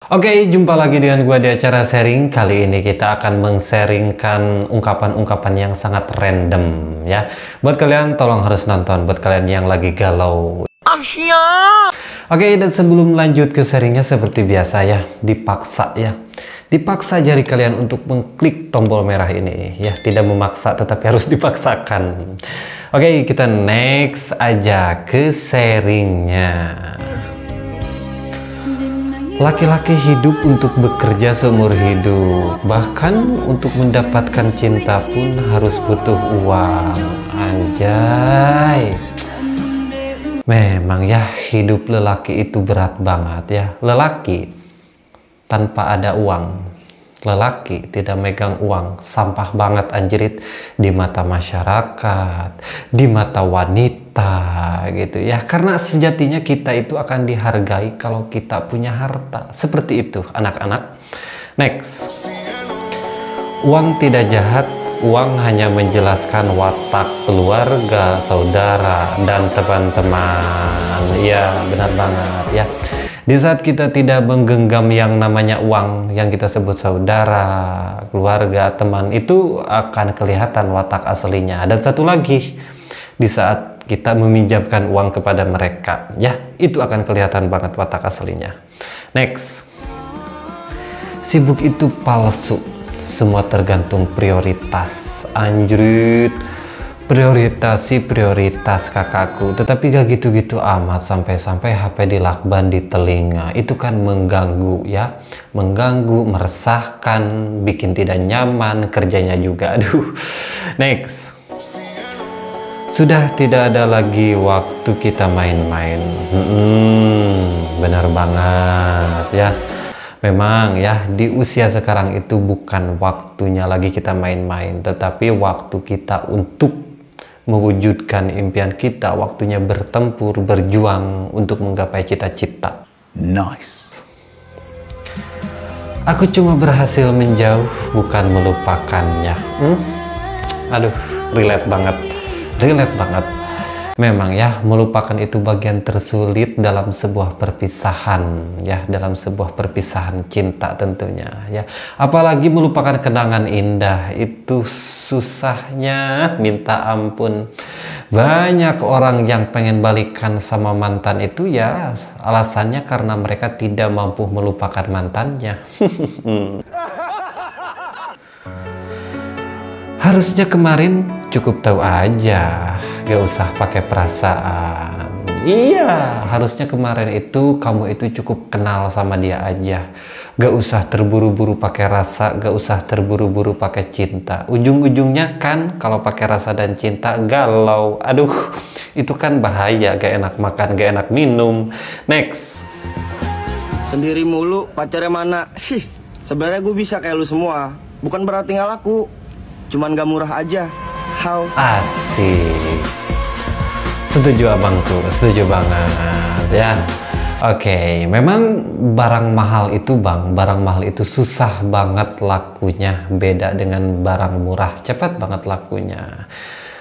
Oke, jumpa lagi dengan gua di acara sharing. Kali ini kita akan meng-sharingkan ungkapan-ungkapan yang sangat random ya. Buat kalian tolong harus nonton, buat kalian yang lagi galau. Oke, dan sebelum lanjut ke sharingnya seperti biasa ya, dipaksa ya. Dipaksa jari kalian untuk mengklik tombol merah ini ya, tidak memaksa tetapi harus dipaksakan. Oke, kita next aja ke sharingnya. Laki-laki hidup untuk bekerja seumur hidup, bahkan untuk mendapatkan cinta pun harus butuh uang. Anjay. Memang ya, hidup lelaki itu berat banget ya. Lelaki tanpa ada uang, lelaki tidak megang uang, sampah banget anjirit di mata masyarakat, di mata wanita gitu ya. Karena sejatinya kita itu akan dihargai kalau kita punya harta. Seperti itu anak-anak. Next. Uang tidak jahat, uang hanya menjelaskan watak keluarga, saudara, dan teman-teman. Ya, benar banget ya. Di saat kita tidak menggenggam yang namanya uang, yang kita sebut saudara, keluarga, teman, itu akan kelihatan watak aslinya. Dan satu lagi, di saat kita meminjamkan uang kepada mereka, ya, itu akan kelihatan banget watak aslinya. Next. Sibuk itu palsu. Semua tergantung prioritas. Anjrit. Prioritas kakakku, tetapi gak gitu-gitu amat sampai-sampai HP dilakban di telinga. Itu kan mengganggu ya, mengganggu, meresahkan, bikin tidak nyaman, kerjanya juga. Aduh. Next. Sudah tidak ada lagi waktu kita main-main. Benar banget ya. Memang ya, di usia sekarang itu bukan waktunya lagi kita main-main, tetapi waktu kita untuk mewujudkan impian kita, waktunya bertempur, berjuang untuk menggapai cita-cita. Nice. Aku cuma berhasil menjauh, bukan melupakannya. Aduh, relate banget. Relate banget. Memang ya, melupakan itu bagian tersulit dalam sebuah perpisahan ya, dalam sebuah perpisahan cinta tentunya ya. Apalagi melupakan kenangan indah itu susahnya minta ampun. Banyak orang yang pengen balikan sama mantan itu ya alasannya karena mereka tidak mampu melupakan mantannya. Harusnya kemarin cukup tahu aja, gak usah pakai perasaan. Iya, harusnya kemarin itu kamu itu cukup kenal sama dia aja. Gak usah terburu-buru pakai rasa, gak usah terburu-buru pakai cinta. Ujung-ujungnya kan kalau pakai rasa dan cinta galau. Aduh, itu kan bahaya, gak enak makan, gak enak minum. Next. Sendiri mulu, pacarnya mana? Sih, sebenarnya gue bisa kayak lu semua. Bukan berarti nggak laku. Cuman gak murah aja. How? Asik. Setuju abangku, setuju banget ya. Oke, memang barang mahal itu barang mahal itu susah banget lakunya. Beda dengan barang murah, cepat banget lakunya.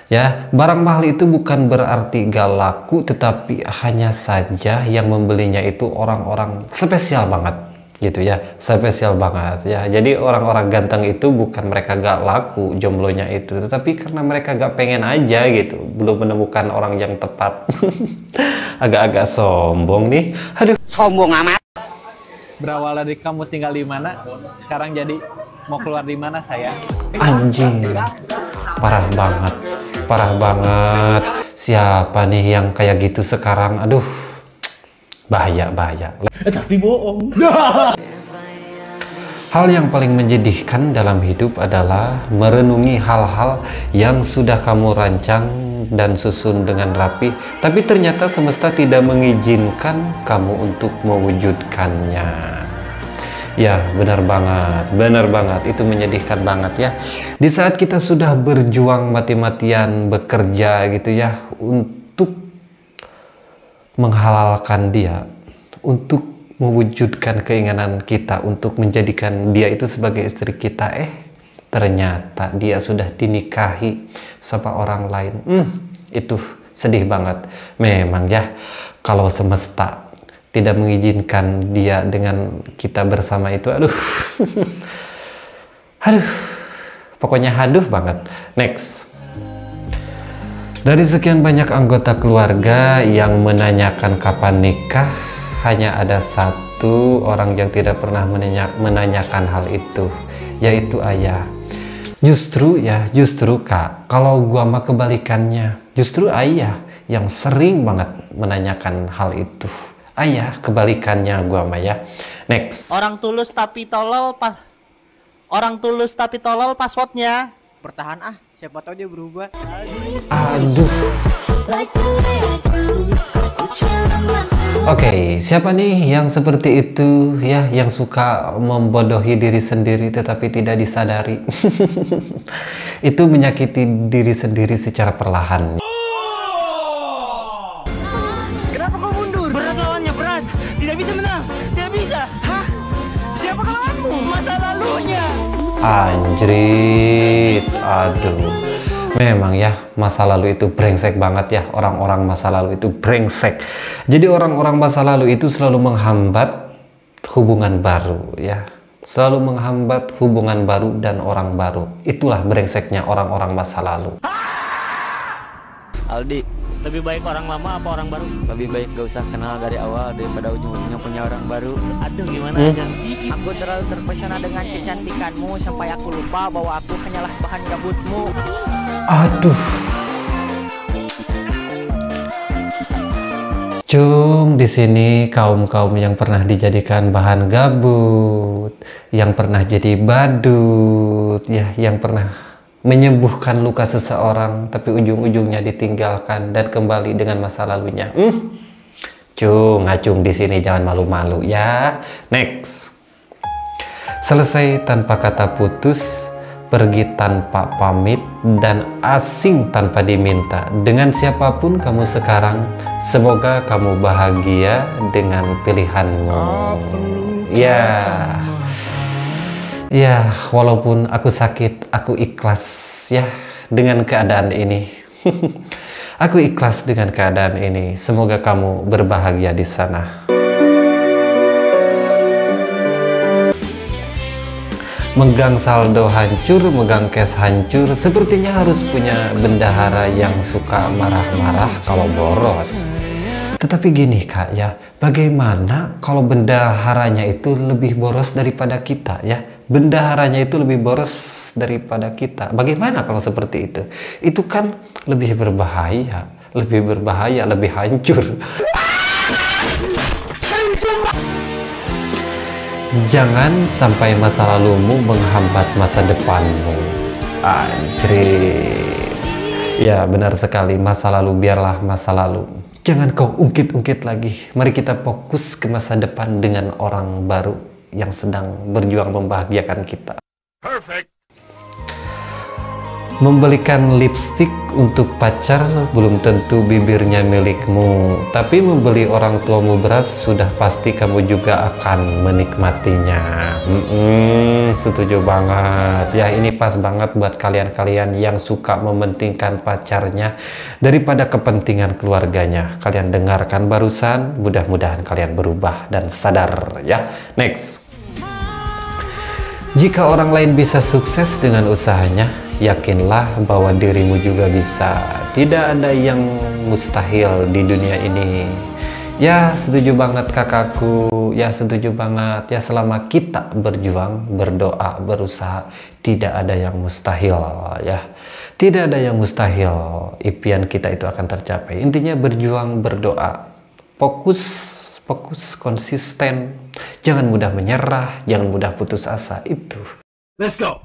Ya, barang mahal itu bukan berarti gak laku, tetapi hanya saja yang membelinya itu orang-orang spesial banget. Gitu ya, spesial banget ya. Jadi orang-orang ganteng itu bukan mereka gak laku jomblonya itu, tetapi karena mereka gak pengen aja gitu, belum menemukan orang yang tepat. Agak-agak sombong nih. Aduh, sombong amat. Berawal dari kamu tinggal di mana, sekarang jadi mau keluar di mana saya? anjing, parah banget, parah banget. Siapa nih yang kayak gitu sekarang? Aduh, bahaya. Tapi bohong. Hal yang paling menjadikan dalam hidup adalah merenungi hal-hal yang sudah kamu rancang dan susun dengan rapi, tapi ternyata semesta tidak mengizinkan kamu untuk mewujudkannya. Ya, benar banget, itu menyedihkan banget ya. Di saat kita sudah berjuang mati-matian bekerja gitu ya, untuk menghalalkan dia, untuk mewujudkan keinginan kita untuk menjadikan dia itu sebagai istri kita, ternyata dia sudah dinikahi sama orang lain. Itu sedih banget. Memang ya, kalau semesta tidak mengizinkan dia dengan kita bersama itu, aduh. Aduh, pokoknya haduh banget. Next. Dari sekian banyak anggota keluarga yang menanyakan kapan nikah, hanya ada satu orang yang tidak pernah menanyakan hal itu, yaitu ayah. Justru Kak, kalau gua mah kebalikannya. Justru ayah yang sering banget menanyakan hal itu. Ayah kebalikannya gua mah ya. Next. Orang tulus tapi tolol passwordnya. Bertahan ah, siapa tahu dia berubah. Aduh. Oke, siapa nih yang seperti itu ya, yang suka membodohi diri sendiri tetapi tidak disadari? Itu menyakiti diri sendiri secara perlahan. Kenapa kau mundur? Berat lawannya, berat. Tidak bisa menang. Tidak bisa. Hah? Siapa lawanmu? Masa lalunya. Anjrit, aduh. Memang ya, masa lalu itu brengsek banget ya. Orang-orang masa lalu itu brengsek. Jadi orang-orang masa lalu itu selalu menghambat hubungan baru ya. Selalu menghambat hubungan baru dan orang baru. Itulah brengseknya orang-orang masa lalu. Aldi, lebih baik orang lama apa orang baru? Lebih baik gak usah kenal dari awal daripada ujung-ujungnya punya orang baru. Aduh, gimana aja? Aku terlalu terpesona dengan kecantikanmu sampai aku lupa bahwa aku hanyalah bahan gabutmu. Aduh. Cung, di sini kaum-kaum yang pernah dijadikan bahan gabut, yang pernah jadi badut, ya, yang pernah menyembuhkan luka seseorang tapi ujung-ujungnya ditinggalkan dan kembali dengan masa lalunya. Cung, ngacung di sini, jangan malu-malu ya. Next. Selesai tanpa kata putus, pergi tanpa pamit, dan asing tanpa diminta. Dengan siapapun kamu sekarang, semoga kamu bahagia dengan pilihanmu. Ya, walaupun aku sakit, aku ikhlas ya dengan keadaan ini. Aku ikhlas dengan keadaan ini. Semoga kamu berbahagia di sana. Megang saldo hancur, megang cash hancur, sepertinya harus punya bendahara yang suka marah-marah kalau boros. Tetapi gini Kak ya, bagaimana kalau bendaharanya itu lebih boros daripada kita ya? Bendaharanya itu lebih boros daripada kita. Bagaimana kalau seperti itu? Itu kan lebih berbahaya, lebih hancur. Jangan sampai masa lalumu menghambat masa depanmu. Anjir. Ya, benar sekali, masa lalu biarlah masa lalu. Jangan kau ungkit-ungkit lagi. Mari kita fokus ke masa depan dengan orang baru yang sedang berjuang membahagiakan kita. Perfect. Membelikan lipstik untuk pacar belum tentu bibirnya milikmu, tapi membeli orang tuamu beras sudah pasti kamu juga akan menikmatinya. Setuju banget ya, ini pas banget buat kalian-kalian yang suka mementingkan pacarnya daripada kepentingan keluarganya. Kalian dengarkan barusan, mudah-mudahan kalian berubah dan sadar ya. Next. Jika orang lain bisa sukses dengan usahanya, yakinlah bahwa dirimu juga bisa. Tidak ada yang mustahil di dunia ini. Ya, setuju banget kakakku. Ya, setuju banget. Ya, selama kita berjuang, berdoa, berusaha, tidak ada yang mustahil ya. Tidak ada yang mustahil. Impian kita itu akan tercapai. Intinya berjuang, berdoa. Fokus, konsisten. Jangan mudah menyerah, jangan mudah putus asa. Itu. Let's go.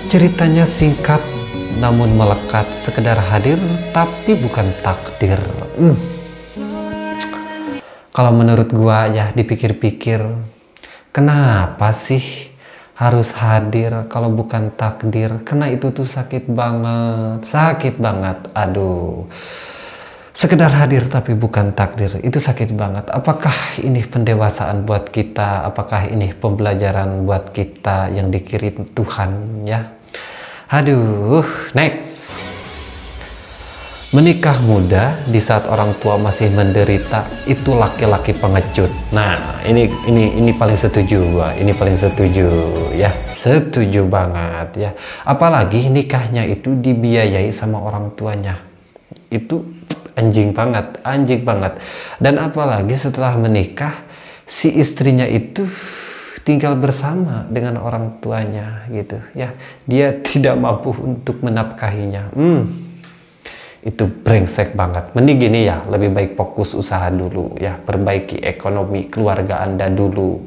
Ceritanya singkat namun melekat, sekedar hadir tapi bukan takdir. Kalau menurut gua ya, dipikir-pikir, kenapa sih harus hadir kalau bukan takdir? Karena itu tuh sakit banget, aduh. Sekedar hadir tapi bukan takdir, itu sakit banget. Apakah ini pendewasaan buat kita? Apakah ini pembelajaran buat kita yang dikirim Tuhan ya? Aduh, next. Menikah muda di saat orang tua masih menderita itu laki-laki pengecut. Nah, ini paling setuju gua. Ini paling setuju ya. Setuju banget ya. Apalagi nikahnya itu dibiayai sama orang tuanya. Itu anjing banget, anjing banget. Dan apalagi setelah menikah si istrinya itu tinggal bersama dengan orang tuanya gitu ya. Dia tidak mampu untuk menafkahinya. Itu brengsek banget. Mending gini ya, lebih baik fokus usaha dulu ya, perbaiki ekonomi keluarga Anda dulu,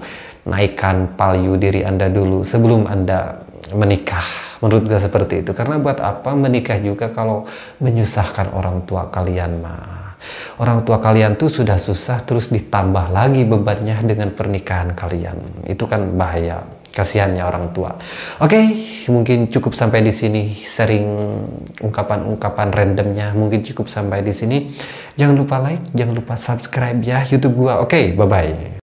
naikkan value diri Anda dulu sebelum Anda menikah. Menurut gue seperti itu. Karena buat apa menikah juga kalau menyusahkan orang tua kalian mah. Orang tua kalian tuh sudah susah terus ditambah lagi bebannya dengan pernikahan kalian. Itu kan bahaya. Kasihannya orang tua. Oke, mungkin cukup sampai di sini sharing ungkapan-ungkapan randomnya. Mungkin cukup sampai di sini. Jangan lupa like, jangan lupa subscribe ya YouTube gua. Oke, bye bye.